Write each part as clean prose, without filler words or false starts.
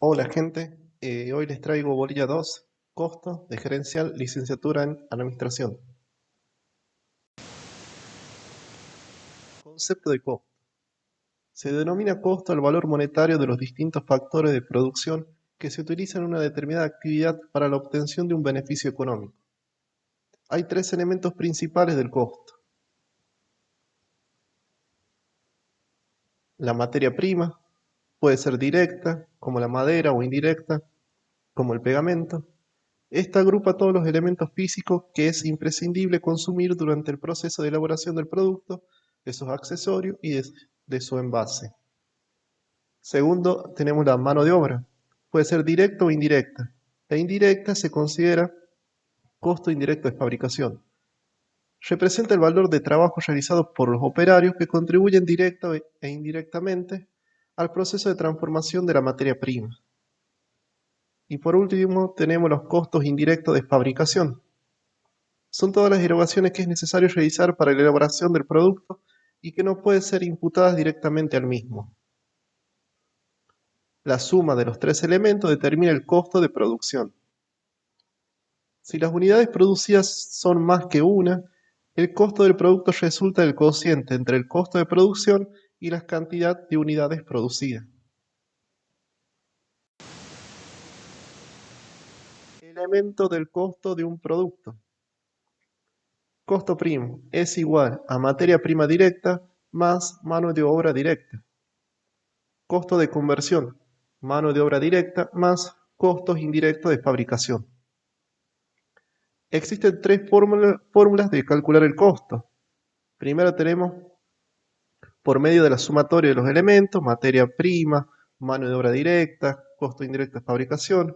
Hola gente, hoy les traigo bolilla 2, costo de gerencial, licenciatura en administración. Concepto de costo. Se denomina costo al valor monetario de los distintos factores de producción que se utilizan en una determinada actividad para la obtención de un beneficio económico. Hay tres elementos principales del costo. La materia prima, puede ser directa, como la madera, o indirecta, como el pegamento. Esta agrupa todos los elementos físicos que es imprescindible consumir durante el proceso de elaboración del producto, de sus accesorios y de su envase. Segundo, tenemos la mano de obra. Puede ser directa o indirecta. La indirecta se considera costo indirecto de fabricación. Representa el valor de trabajo realizado por los operarios que contribuyen directa e indirectamente al proceso de transformación de la materia prima. Y por último, tenemos los costos indirectos de fabricación. Son todas las erogaciones que es necesario realizar para la elaboración del producto y que no pueden ser imputadas directamente al mismo. La suma de los tres elementos determina el costo de producción. Si las unidades producidas son más que una, el costo del producto resulta del cociente entre el costo de producción y la cantidad de unidades producidas. Elemento del costo de un producto. Costo primo es igual a materia prima directa más mano de obra directa. Costo de conversión, mano de obra directa más costos indirectos de fabricación. Existen tres fórmulas de calcular el costo. Primero tenemos por medio de la sumatoria de los elementos, materia prima, mano de obra directa, costo indirecto de fabricación.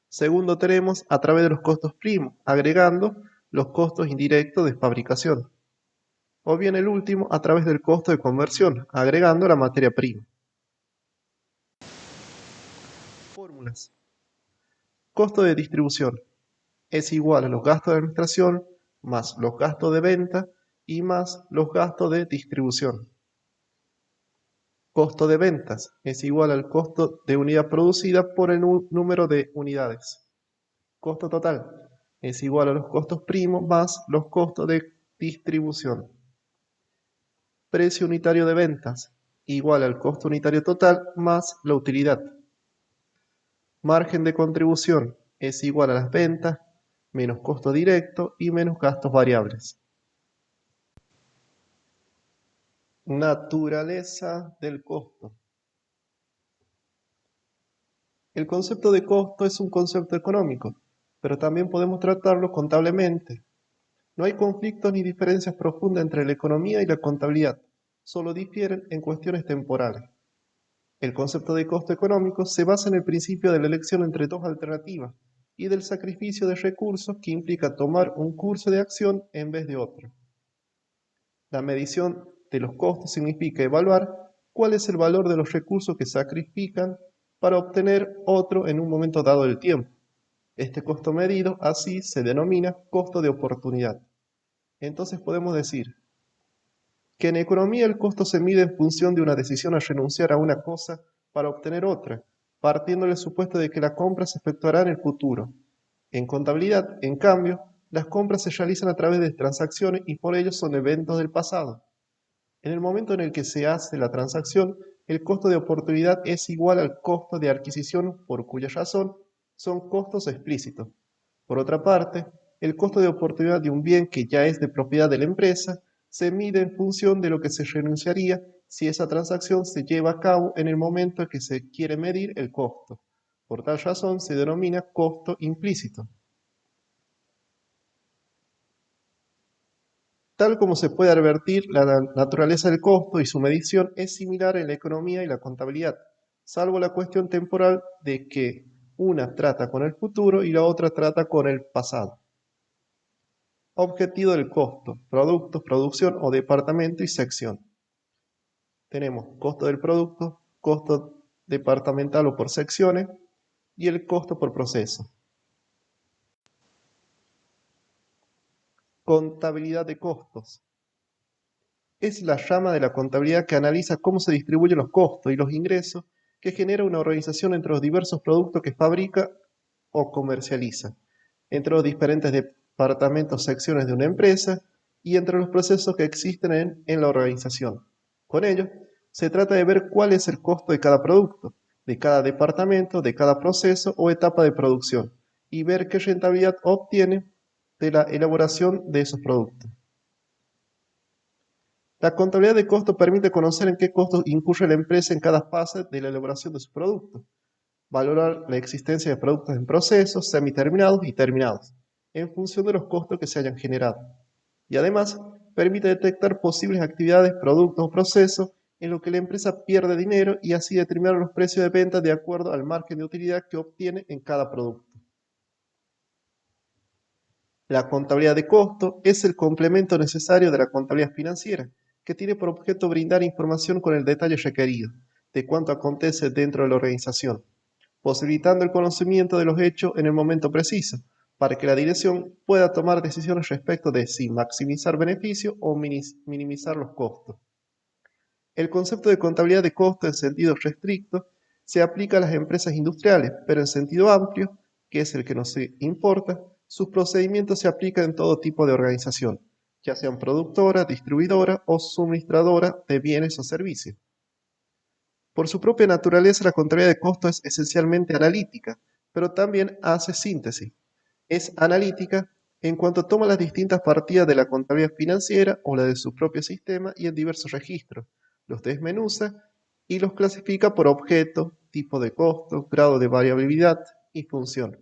Segundo tenemos a través de los costos primos, agregando los costos indirectos de fabricación. O bien el último a través del costo de conversión, agregando la materia prima. Fórmulas. Costo de distribución es igual a los gastos de administración más los gastos de venta y más los gastos de distribución. Costo de ventas es igual al costo de unidad producida por el número de unidades. Costo total es igual a los costos primos más los costos de distribución. Precio unitario de ventas igual al costo unitario total más la utilidad. Margen de contribución es igual a las ventas menos costo directo y menos gastos variables. Naturaleza del costo. El concepto de costo es un concepto económico, pero también podemos tratarlo contablemente. No hay conflictos ni diferencias profundas entre la economía y la contabilidad, solo difieren en cuestiones temporales. El concepto de costo económico se basa en el principio de la elección entre dos alternativas y del sacrificio de recursos que implica tomar un curso de acción en vez de otro. La medición de los costos significa evaluar cuál es el valor de los recursos que sacrifican para obtener otro en un momento dado del tiempo. Este costo medido así se denomina costo de oportunidad. Entonces podemos decir que en economía el costo se mide en función de una decisión a renunciar a una cosa para obtener otra, partiendo del supuesto de que la compra se efectuará en el futuro. En contabilidad, en cambio, las compras se realizan a través de transacciones y por ello son eventos del pasado. En el momento en el que se hace la transacción, el costo de oportunidad es igual al costo de adquisición, por cuya razón son costos explícitos. Por otra parte, el costo de oportunidad de un bien que ya es de propiedad de la empresa se mide en función de lo que se renunciaría si esa transacción se lleva a cabo en el momento en que se quiere medir el costo. Por tal razón se denomina costo implícito. Tal como se puede advertir, la naturaleza del costo y su medición es similar en la economía y la contabilidad, salvo la cuestión temporal de que una trata con el futuro y la otra trata con el pasado. Objetivo del costo: productos, producción o departamento y sección. Tenemos costo del producto, costo departamental o por secciones y el costo por proceso. Contabilidad de costos. Es la rama de la contabilidad que analiza cómo se distribuyen los costos y los ingresos que genera una organización entre los diversos productos que fabrica o comercializa, entre los diferentes departamentos o secciones de una empresa y entre los procesos que existen en la organización. Con ello, se trata de ver cuál es el costo de cada producto, de cada departamento, de cada proceso o etapa de producción, y ver qué rentabilidad obtiene de la elaboración de esos productos. La contabilidad de costo permite conocer en qué costos incurre la empresa en cada fase de la elaboración de su producto, valorar la existencia de productos en procesos, semiterminados y terminados, en función de los costos que se hayan generado. Y además, permite detectar posibles actividades, productos o procesos en los que la empresa pierde dinero y así determinar los precios de venta de acuerdo al margen de utilidad que obtiene en cada producto. La contabilidad de costo es el complemento necesario de la contabilidad financiera, que tiene por objeto brindar información con el detalle requerido de cuánto acontece dentro de la organización, posibilitando el conocimiento de los hechos en el momento preciso, para que la dirección pueda tomar decisiones respecto de si maximizar beneficios o minimizar los costos. El concepto de contabilidad de costo en sentido restricto se aplica a las empresas industriales, pero en sentido amplio, que es el que nos importa, sus procedimientos se aplican en todo tipo de organización, ya sean productora, distribuidora o suministradora de bienes o servicios. Por su propia naturaleza, la contabilidad de costo es esencialmente analítica, pero también hace síntesis. Es analítica en cuanto toma las distintas partidas de la contabilidad financiera o la de su propio sistema y en diversos registros, los desmenuza y los clasifica por objeto, tipo de costo, grado de variabilidad y función.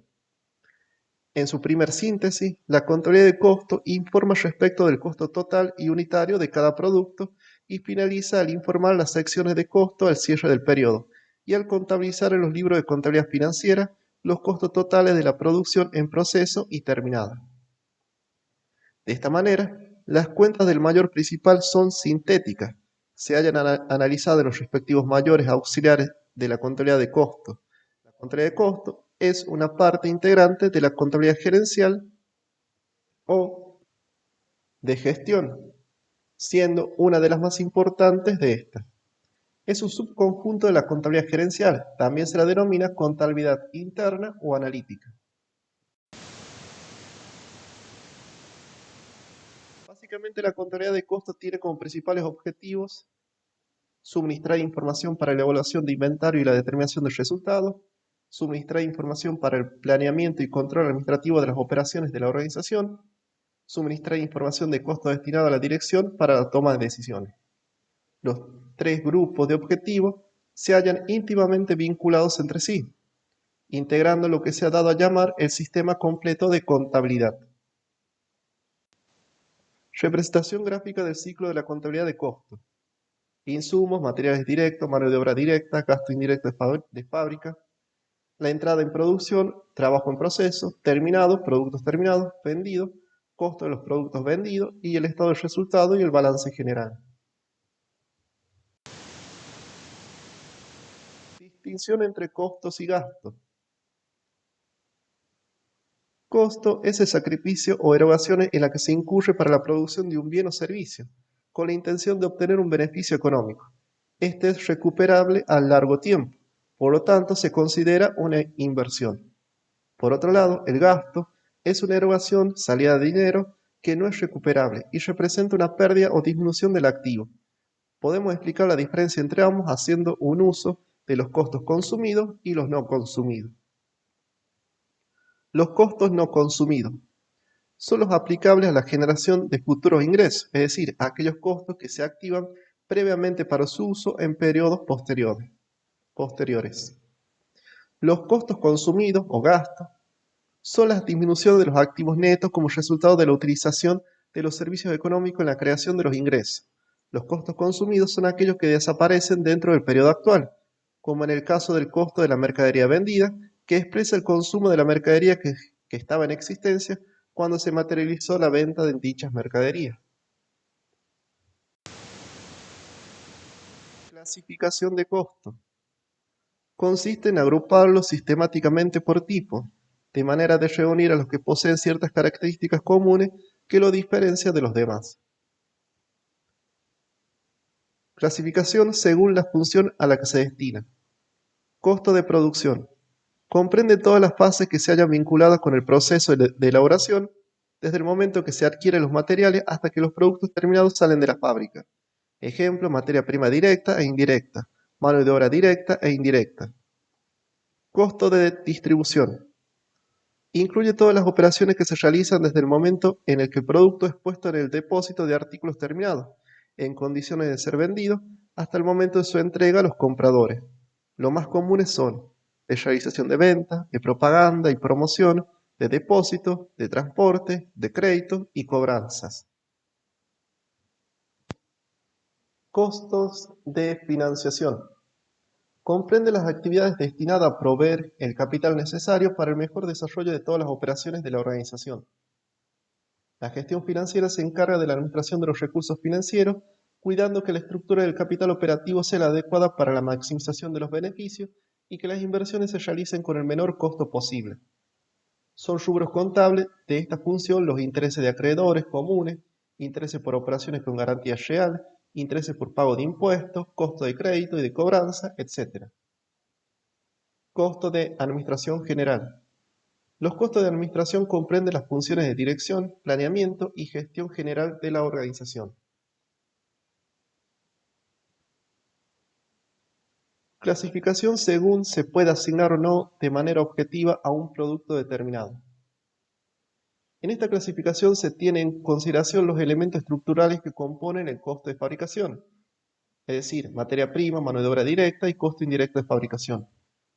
En su primer síntesis, la contabilidad de costo informa respecto del costo total y unitario de cada producto y finaliza al informar las secciones de costo al cierre del periodo y al contabilizar en los libros de contabilidad financiera los costos totales de la producción en proceso y terminada. De esta manera, las cuentas del mayor principal son sintéticas, se hayan analizado en los respectivos mayores auxiliares de la contabilidad de costo. La contabilidad de costo es una parte integrante de la contabilidad gerencial o de gestión, siendo una de las más importantes de estas. Es un subconjunto de la contabilidad gerencial, también se la denomina contabilidad interna o analítica. Básicamente la contabilidad de costos tiene como principales objetivos suministrar información para la evaluación de inventario y la determinación del resultado, suministrar información para el planeamiento y control administrativo de las operaciones de la organización, suministrar información de costo destinado a la dirección para la toma de decisiones. Los tres grupos de objetivos se hallan íntimamente vinculados entre sí, integrando lo que se ha dado a llamar el sistema completo de contabilidad. Representación gráfica del ciclo de la contabilidad de costos. Insumos, materiales directos, mano de obra directa, gasto indirecto de fábrica, la entrada en producción, trabajo en proceso, terminados, productos terminados, vendidos, costo de los productos vendidos y el estado del resultado y el balance general. Distinción entre costos y gastos. Costo es el sacrificio o erogaciones en la que se incurre para la producción de un bien o servicio, con la intención de obtener un beneficio económico. Este es recuperable a largo tiempo, por lo tanto se considera una inversión. Por otro lado, el gasto es una erogación, salida de dinero, que no es recuperable y representa una pérdida o disminución del activo. Podemos explicar la diferencia entre ambos haciendo un uso de los costos consumidos y los no consumidos. Los costos no consumidos son los aplicables a la generación de futuros ingresos, es decir, a aquellos costos que se activan previamente para su uso en periodos posteriores. Los costos consumidos o gastos son las disminuciones de los activos netos como resultado de la utilización de los servicios económicos en la creación de los ingresos. Los costos consumidos son aquellos que desaparecen dentro del periodo actual, como en el caso del costo de la mercadería vendida, que expresa el consumo de la mercadería que estaba en existencia cuando se materializó la venta de dichas mercaderías. Clasificación de costos. Consiste en agruparlos sistemáticamente por tipo, de manera de reunir a los que poseen ciertas características comunes que lo diferencian de los demás. Clasificación según la función a la que se destina. Costo de producción. Comprende todas las fases que se hayan vinculado con el proceso de elaboración, desde el momento que se adquieren los materiales hasta que los productos terminados salen de la fábrica. Ejemplo, materia prima directa e indirecta, mano de obra directa e indirecta. Costo de distribución. Incluye todas las operaciones que se realizan desde el momento en el que el producto es puesto en el depósito de artículos terminados, en condiciones de ser vendido, hasta el momento de su entrega a los compradores. Los más comunes son de realización de venta, de propaganda y promoción, de depósito, de transporte, de crédito y cobranzas. Costos de financiación. Comprende las actividades destinadas a proveer el capital necesario para el mejor desarrollo de todas las operaciones de la organización. La gestión financiera se encarga de la administración de los recursos financieros, cuidando que la estructura del capital operativo sea la adecuada para la maximización de los beneficios y que las inversiones se realicen con el menor costo posible. Son rubros contables de esta función los intereses de acreedores comunes, intereses por operaciones con garantía real, intereses por pago de impuestos, costo de crédito y de cobranza, etc. Costo de administración general. Los costos de administración comprenden las funciones de dirección, planeamiento y gestión general de la organización. Clasificación según se puede asignar o no de manera objetiva a un producto determinado. En esta clasificación se tienen en consideración los elementos estructurales que componen el costo de fabricación, es decir, materia prima, mano de obra directa y costo indirecto de fabricación.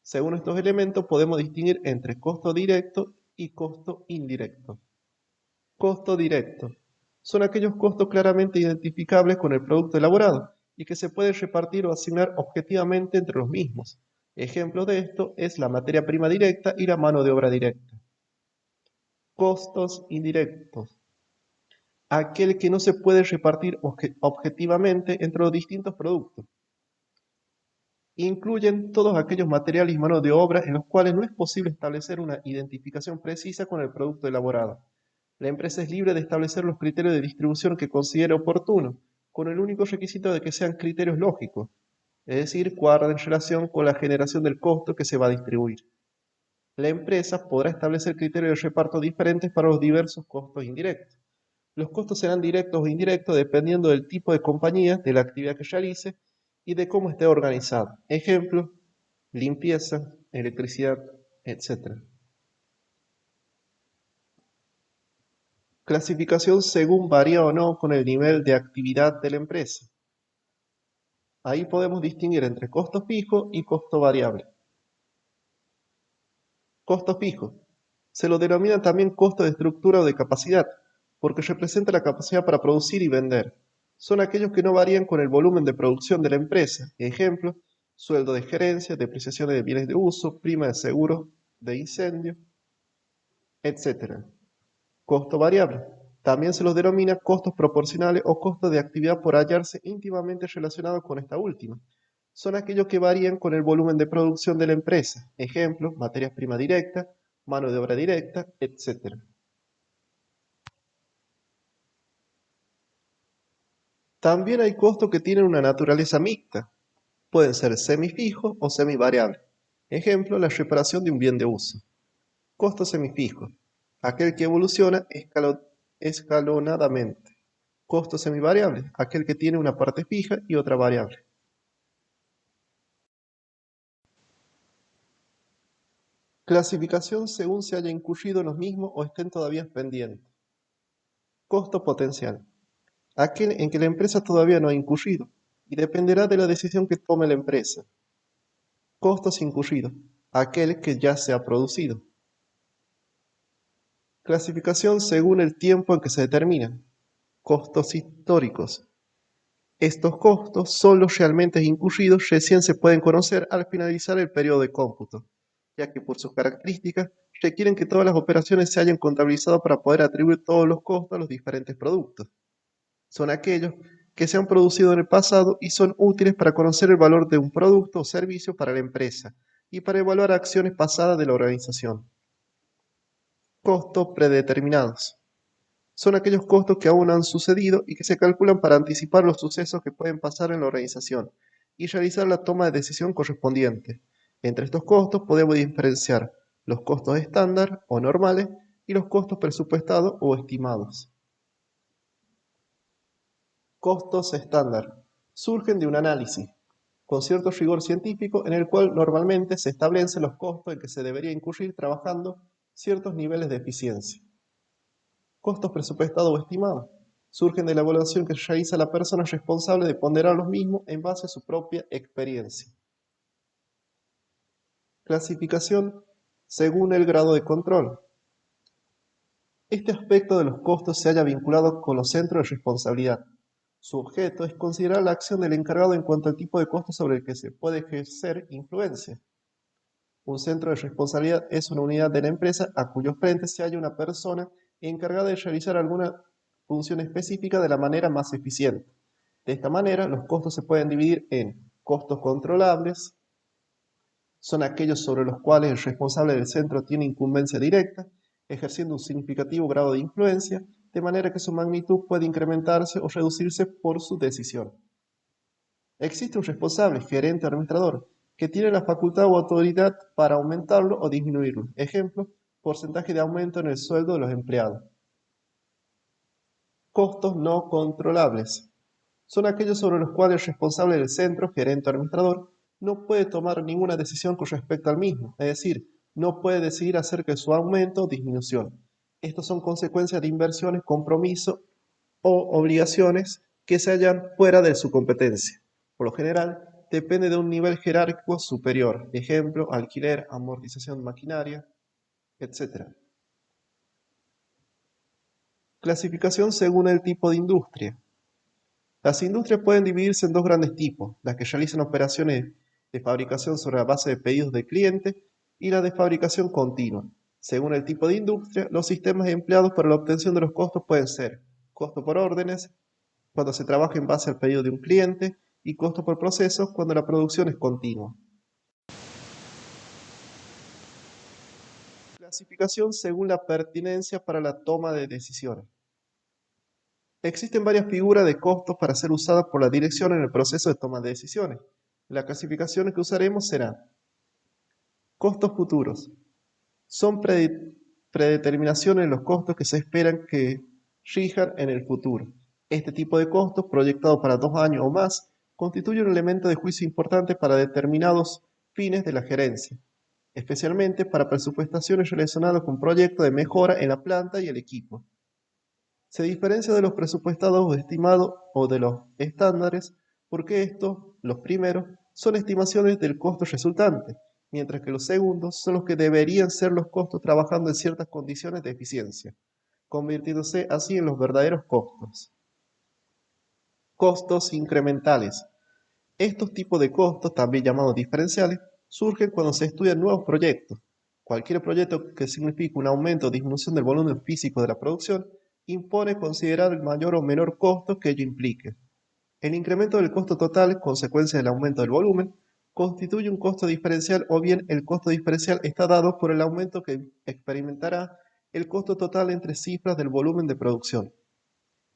Según estos elementos podemos distinguir entre costo directo y costo indirecto. Costo directo. Son aquellos costos claramente identificables con el producto elaborado y que se pueden repartir o asignar objetivamente entre los mismos. Ejemplo de esto es la materia prima directa y la mano de obra directa. Costos indirectos. Aquel que no se puede repartir objetivamente entre los distintos productos. Incluyen todos aquellos materiales y mano de obra en los cuales no es posible establecer una identificación precisa con el producto elaborado. La empresa es libre de establecer los criterios de distribución que considere oportuno, con el único requisito de que sean criterios lógicos, es decir, guarden relación con la generación del costo que se va a distribuir. La empresa podrá establecer criterios de reparto diferentes para los diversos costos indirectos. Los costos serán directos o indirectos dependiendo del tipo de compañía, de la actividad que realice y de cómo esté organizado. Ejemplo, limpieza, electricidad, etc. Clasificación según varía o no con el nivel de actividad de la empresa. Ahí podemos distinguir entre costo fijo y costo variable. Costo fijo. Se lo denomina también costo de estructura o de capacidad, porque representa la capacidad para producir y vender. Son aquellos que no varían con el volumen de producción de la empresa. Ejemplo, sueldo de gerencia, depreciaciones de bienes de uso, prima de seguro de incendio, etc. Costo variable. También se los denomina costos proporcionales o costos de actividad por hallarse íntimamente relacionados con esta última. Son aquellos que varían con el volumen de producción de la empresa. Ejemplo, materias primas directas, mano de obra directa, etc. También hay costos que tienen una naturaleza mixta. Pueden ser semifijos o semivariables. Ejemplo, la reparación de un bien de uso. Costo semifijo. Aquel que evoluciona escalonadamente. Costo semivariable. Aquel que tiene una parte fija y otra variable. Clasificación según se haya incurrido en los mismos o estén todavía pendientes. Costo potencial. Aquel en que la empresa todavía no ha incurrido y dependerá de la decisión que tome la empresa. Costos incurridos. Aquel que ya se ha producido. Clasificación según el tiempo en que se determinan. Costos históricos. Estos costos son los realmente incurridos recién se pueden conocer al finalizar el periodo de cómputo, ya que por sus características requieren que todas las operaciones se hayan contabilizado para poder atribuir todos los costos a los diferentes productos. Son aquellos que se han producido en el pasado y son útiles para conocer el valor de un producto o servicio para la empresa y para evaluar acciones pasadas de la organización. Costos predeterminados. Son aquellos costos que aún no han sucedido y que se calculan para anticipar los sucesos que pueden pasar en la organización y realizar la toma de decisión correspondiente. Entre estos costos podemos diferenciar los costos estándar o normales y los costos presupuestados o estimados. Costos estándar surgen de un análisis con cierto rigor científico en el cual normalmente se establecen los costos en que se debería incurrir trabajando ciertos niveles de eficiencia. Costos presupuestados o estimados surgen de la evaluación que realiza la persona responsable de ponderar los mismos en base a su propia experiencia. Clasificación según el grado de control. Este aspecto de los costos se halla vinculado con los centros de responsabilidad. Su objeto es considerar la acción del encargado en cuanto al tipo de costo sobre el que se puede ejercer influencia. Un centro de responsabilidad es una unidad de la empresa a cuyos frentes se halla una persona encargada de realizar alguna función específica de la manera más eficiente. De esta manera, los costos se pueden dividir en costos controlables, son aquellos sobre los cuales el responsable del centro tiene incumbencia directa, ejerciendo un significativo grado de influencia, de manera que su magnitud puede incrementarse o reducirse por su decisión. Existe un responsable, gerente o administrador, que tiene la facultad o autoridad para aumentarlo o disminuirlo. Ejemplo, porcentaje de aumento en el sueldo de los empleados. Costos no controlables. Son aquellos sobre los cuales el responsable del centro, gerente o administrador, no puede tomar ninguna decisión con respecto al mismo, es decir, no puede decidir acerca de su aumento o disminución. Estos son consecuencias de inversiones, compromisos o obligaciones que se hallan fuera de su competencia. Por lo general, depende de un nivel jerárquico superior, ejemplo, alquiler, amortización de maquinaria, etc. Clasificación según el tipo de industria. Las industrias pueden dividirse en dos grandes tipos, las que realizan operaciones de fabricación sobre la base de pedidos de clientes y la de fabricación continua. Según el tipo de industria, los sistemas empleados para la obtención de los costos pueden ser costo por órdenes, cuando se trabaja en base al pedido de un cliente, y costo por procesos cuando la producción es continua. Clasificación según la pertinencia para la toma de decisiones. Existen varias figuras de costos para ser usadas por la dirección en el proceso de toma de decisiones. Las clasificaciones que usaremos serán costos futuros. Son predeterminaciones en los costos que se esperan que rijan en el futuro. Este tipo de costos, proyectados para 2 años o más, constituye un elemento de juicio importante para determinados fines de la gerencia, especialmente para presupuestaciones relacionadas con proyectos de mejora en la planta y el equipo. Se diferencia de los presupuestados o estimados o de los estándares porque estos, los primeros, son estimaciones del costo resultante, mientras que los segundos son los que deberían ser los costos trabajando en ciertas condiciones de eficiencia, convirtiéndose así en los verdaderos costos. Costos incrementales. Estos tipos de costos, también llamados diferenciales, surgen cuando se estudian nuevos proyectos. Cualquier proyecto que signifique un aumento o disminución del volumen físico de la producción impone considerar el mayor o menor costo que ello implique. El incremento del costo total, consecuencia del aumento del volumen, constituye un costo diferencial o bien el costo diferencial está dado por el aumento que experimentará el costo total entre cifras del volumen de producción.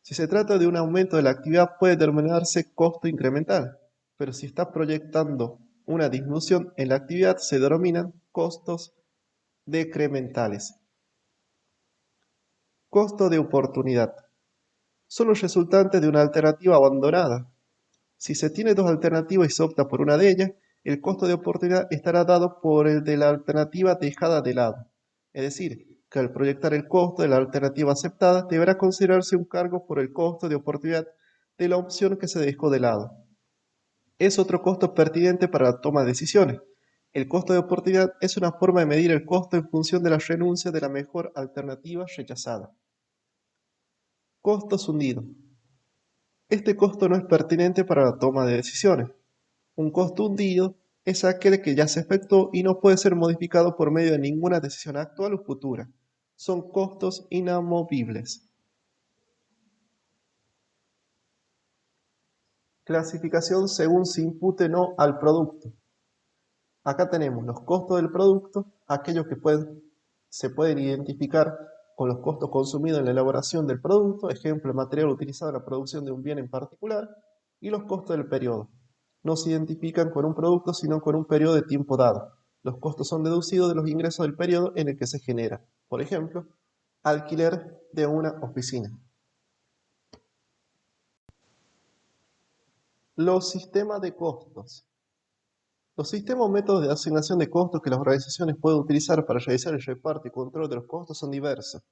Si se trata de un aumento de la actividad puede denominarse costo incremental, pero si está proyectando una disminución en la actividad se denominan costos decrementales. Costo de oportunidad. Son los resultantes de una alternativa abandonada. Si se tiene dos alternativas y se opta por una de ellas, el costo de oportunidad estará dado por el de la alternativa dejada de lado. Es decir, que al proyectar el costo de la alternativa aceptada, deberá considerarse un cargo por el costo de oportunidad de la opción que se dejó de lado. Es otro costo pertinente para la toma de decisiones. El costo de oportunidad es una forma de medir el costo en función de la renuncia de la mejor alternativa rechazada. Costos hundidos. Este costo no es pertinente para la toma de decisiones. Un costo hundido es aquel que ya se efectuó y no puede ser modificado por medio de ninguna decisión actual o futura. Son costos inamovibles. Clasificación según se impute o no al producto. Acá tenemos los costos del producto, aquellos que se pueden identificar con los costos consumidos en la elaboración del producto, ejemplo, el material utilizado en la producción de un bien en particular, y los costos del periodo. No se identifican con un producto, sino con un periodo de tiempo dado. Los costos son deducidos de los ingresos del periodo en el que se genera. Por ejemplo, alquiler de una oficina. Los sistemas de costos. Los sistemas o métodos de asignación de costos que las organizaciones pueden utilizar para realizar el reparto y control de los costos son diversos.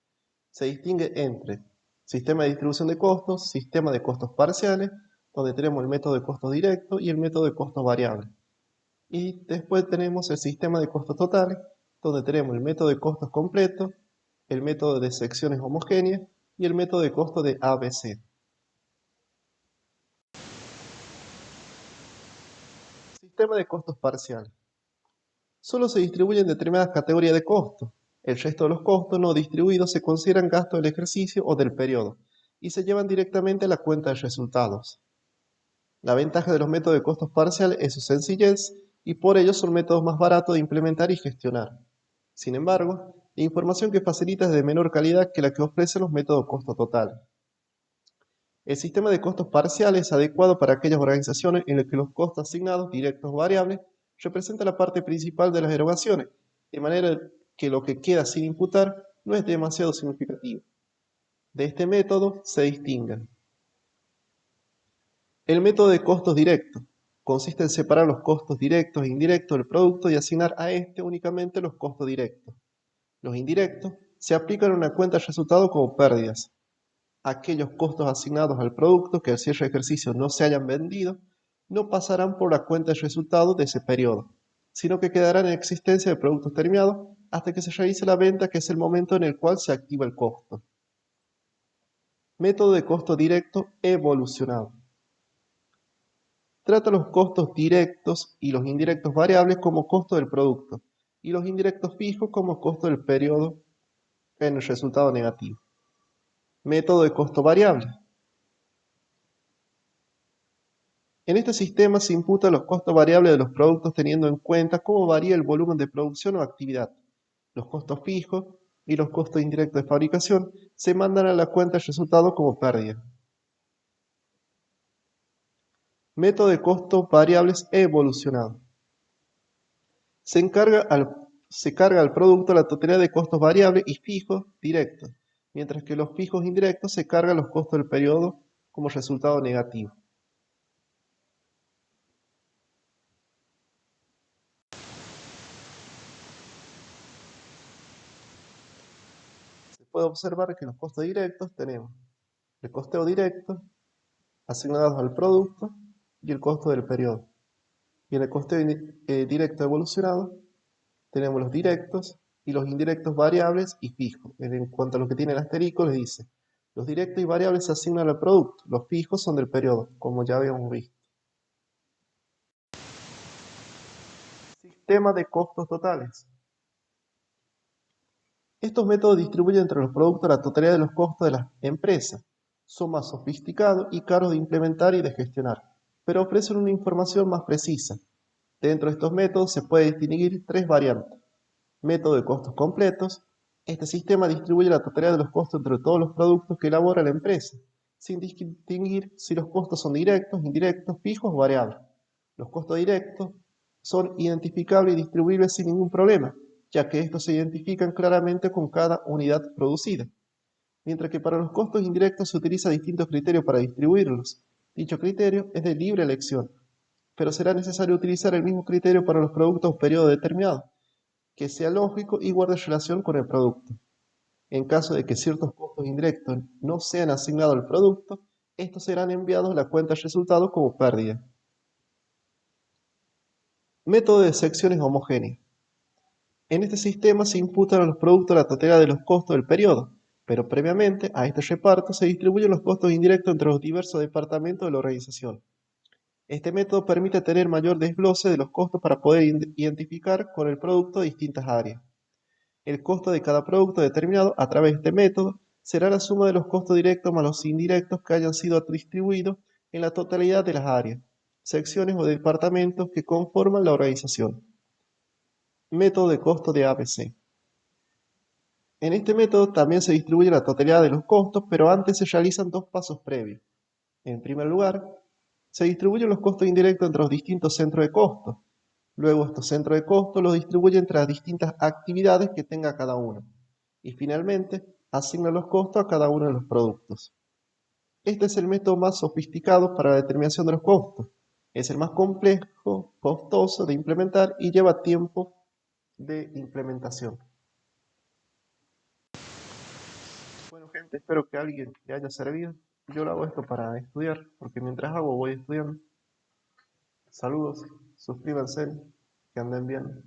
Se distingue entre sistema de distribución de costos, sistema de costos parciales, donde tenemos el método de costos directos y el método de costos variables. Y después tenemos el sistema de costos totales, donde tenemos el método de costos completos, el método de secciones homogéneas y el método de costo de ABC. Sistema de costos parciales. Solo se distribuyen determinadas categorías de costos. El resto de los costos no distribuidos se consideran gastos del ejercicio o del periodo y se llevan directamente a la cuenta de resultados. La ventaja de los métodos de costos parciales es su sencillez y por ello son métodos más baratos de implementar y gestionar. Sin embargo, la información que facilita es de menor calidad que la que ofrecen los métodos de costo total. El sistema de costos parciales es adecuado para aquellas organizaciones en las que los costos asignados, directos o variables, representan la parte principal de las erogaciones, de manera que lo que queda sin imputar no es demasiado significativo. De este método se distinguen. El método de costos directos consiste en separar los costos directos e indirectos del producto y asignar a este únicamente los costos directos. Los indirectos se aplican en una cuenta de resultado como pérdidas. Aquellos costos asignados al producto que al cierre de ejercicio no se hayan vendido no pasarán por la cuenta de resultados de ese periodo, sino que quedarán en existencia de productos terminados hasta que se realice la venta, que es el momento en el cual se activa el costo. Método de costo directo evolucionado. Trata los costos directos y los indirectos variables como costo del producto y los indirectos fijos como costo del periodo en el resultado negativo. Método de costo variable. En este sistema se imputan los costos variables de los productos teniendo en cuenta cómo varía el volumen de producción o actividad. Los costos fijos y los costos indirectos de fabricación se mandan a la cuenta de resultado como pérdida. Método de costos variables evolucionado. Se carga al producto la totalidad de costos variables y fijos directos, mientras que los fijos indirectos se cargan los costos del periodo como resultado negativo. Se puede observar que los costos directos tenemos el costeo directo asignados al producto y el costo del periodo. Y en el costeo directo evolucionado tenemos los directos y los indirectos variables y fijos. En cuanto a lo que tiene el asterisco, les dice, los directos y variables se asignan al producto, los fijos son del periodo, como ya habíamos visto. Sistema de costos totales. Estos métodos distribuyen entre los productos la totalidad de los costos de las empresas. Son más sofisticados y caros de implementar y de gestionar, pero ofrecen una información más precisa. Dentro de estos métodos se puede distinguir tres variantes. Método de costos completos. Este sistema distribuye la totalidad de los costos entre todos los productos que elabora la empresa, sin distinguir si los costos son directos, indirectos, fijos o variables. Los costos directos son identificables y distribuibles sin ningún problema, ya que estos se identifican claramente con cada unidad producida. Mientras que para los costos indirectos se utiliza distintos criterios para distribuirlos. Dicho criterio es de libre elección, pero será necesario utilizar el mismo criterio para los productos o periodos determinados, que sea lógico y guarde relación con el producto. En caso de que ciertos costos indirectos no sean asignados al producto, estos serán enviados a la cuenta de resultados como pérdida. Método de secciones homogéneas. En este sistema se imputan a los productos la totalidad de los costos del periodo, pero previamente a este reparto se distribuyen los costos indirectos entre los diversos departamentos de la organización. Este método permite tener mayor desglose de los costos para poder identificar con el producto distintas áreas. El costo de cada producto determinado a través de este método será la suma de los costos directos más los indirectos que hayan sido distribuidos en la totalidad de las áreas, secciones o departamentos que conforman la organización. Método de costo de ABC. En este método también se distribuye la totalidad de los costos, pero antes se realizan dos pasos previos. En primer lugar, se distribuyen los costos indirectos entre los distintos centros de costos. Luego estos centros de costo los distribuye entre las distintas actividades que tenga cada uno. Y finalmente, asigna los costos a cada uno de los productos. Este es el método más sofisticado para la determinación de los costos. Es el más complejo, costoso de implementar y lleva tiempo de implementación. Bueno, gente, espero que a alguien le haya servido. Yo lo hago esto para estudiar, porque mientras hago voy estudiando. Saludos, suscríbanse, que anden bien.